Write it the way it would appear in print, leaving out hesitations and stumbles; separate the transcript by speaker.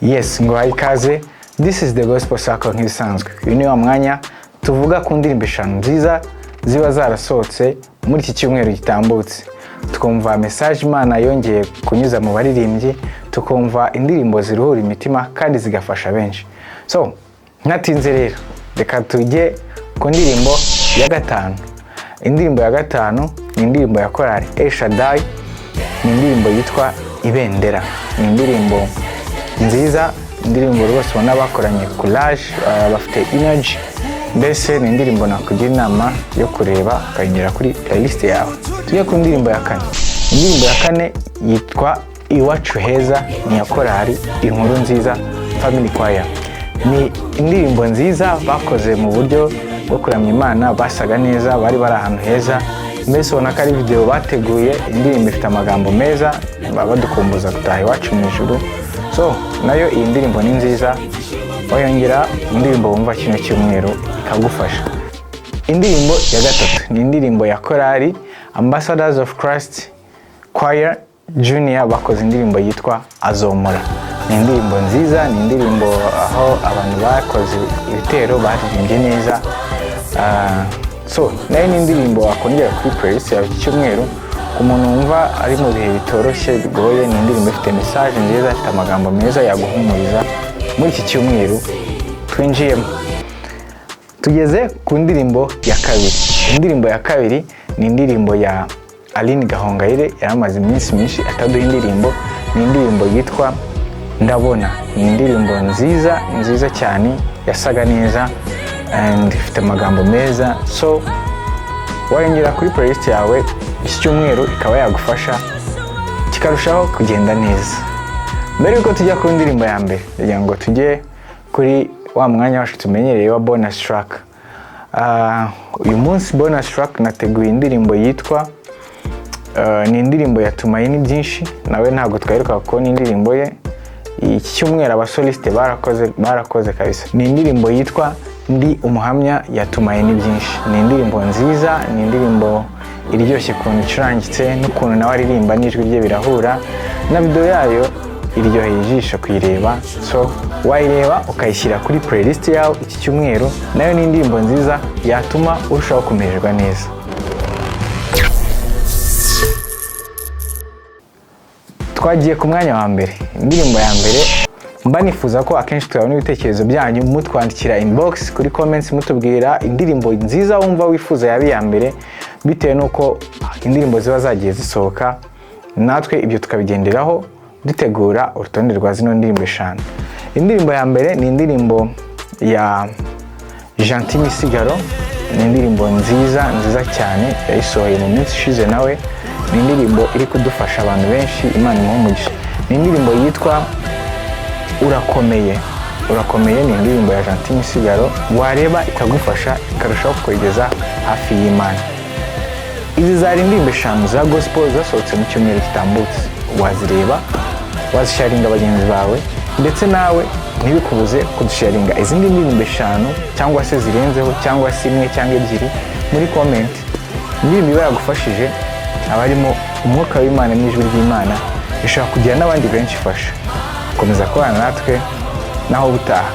Speaker 1: Yes, ngo ikaze. This is the gospel circle nk'ibisanzwe. Uyu ni wa mwanya tuvuga ku ndirimbo 5 nziza ziba zarasohotse muri iki cyumweru gitambutse. Tukumva message Imana yongeye kunyuza mu baririmbyi, tukumva indirimbo ziruhura imitima kandi zigafasha benshi. So, ntatinze rero, reka tujye ku ndirimbo ya gatanu. Indirimbo ya gatanu ni indirimbo ya korali El Shaddai, ni indirimbo yitwa Ibendera. Ni indirimbo nziza, indirimbo rwose ubona bakoranye collage, bafite energy. Mbese ni indirimbo nakugira inama yo kureba ukayongera kuri playlist yawe. Tujye ku ndirimbo ya kane. Indirimbo ya kane yitwa Iwacu Heza, ni ya korali Inkuru Nziza Family Choir. Ni indirimbo nziza bakoze mu buryo bwo kuramya Imana, basaga neza, bari ahantu heza. Mbese ubona ko ari video bateguye, indirimbo ifite amagambo meza, badukumbuza gutaha iwacu mu ijuru. So nayo iyi ndirimbo ni nziza, wayongera indirimbo wumva kino cyumweru ikagufasha. Indirimbo ya gatatu ni indirimbo ya korali Ambassadors of Christ Choir Junior, bakoze indirimbo yitwa Azomora. Ni indirimbo nziza, ni indirimbo aho abantu bakoze ibitero baririmbye neza. So nayo ni indirimbo wakongera kuri playlist yawe iki cyumweru ku muntu wumva ari mu bihe bitoroshye bigoye. Ni indirimbo ifite message nziza, ifite amagambo meza yaguhumuriza muri iki cyumweru twinjiyemo. Tugeze ku ndirimbo ya kabiri. Indirimbo ya kabiri ni indirimbo ya Aline Gahongayire, yaramaze iminsi myinshi ataduha indirimbo. Ni indirimbo yitwa Ndabona. Ni indirimbo nziza cyane, yasaga neza and ifite amagambo meza. So wayongera kuri playlist yawe iki cyumweru ikaba yagufasha kikarushaho kugenda neza. Mbere yuko tujya ku ndirimbo ya mbere, kugira ngo tujye kuri wa mwanya wacu tumenyereye wa bonus track. Uyu munsi bonus track nateguye indirimbo yitwa ni indirimbo ya Tumaini byinshi, nawe ntabwo twaheruka kubona indirimbo ye. Iki cyumweru abasoliste barakoze kabisa. Ni indirimbo yitwa Ndi Umuhamya ya Tumaini byinshi. Ni indirimbo nziza, ni indirimbo iryoshye kuntu icurangitse, n'ukuntu nawe aririmba n'ijwi rye birahura, na video yayo iryoheye ijisho kuyireba. So wayireba ukayishyira kuri playlist yawe iki cyumweru, nayo ni indirimbo nziza yatuma urushaho kumererwa neza. Twagiye ku mwanya wa mbere. Indirimbo ya mbere mba nifuza ko akenshi twabona ibitekerezo byanyu mutwandikira inbox kuri comments mutubwira indirimbo nziza wumva wifuza yabi ya mbere, bitewe nuko indirimbo ziba zagiye zisohoka, natwe ibyo tukabigenderaho dutegura urutonde rwa zino ndirimbo 5. Indirimbo ya mbere ni indirimbo ya Gentil Misigaro. Ni indirimbo nziza cyane, yayisohoye mu minsi ishize. Nawe ni indirimbo iri kudufasha abantu benshi, Imana imuhumugisha. Ni indirimbo yitwa Urakomeye. Ni indirimbo ya Gentil Misigaro, wareba ikagufasha, ikarushaho kukugeza hafi y'Imana. Izi zari indirimbo 5 za gospel zasohotse mu cyumweru gitambutse. Wazireba, wazisharinga bagenzi bawe, ndetse nawe ntibikubuze kudusharinga izindi ndirimbo 5 cyangwa se zirenzeho, cyangwa se 1 cyangwa 2 muri comment. Indirimbo iba yagufashije, abarimo umwuka w'Imana n'ijwi ry'Imana, ishobora kugira n'abandi benshi ifasha. Komeza kubana natwe naho ubutaha.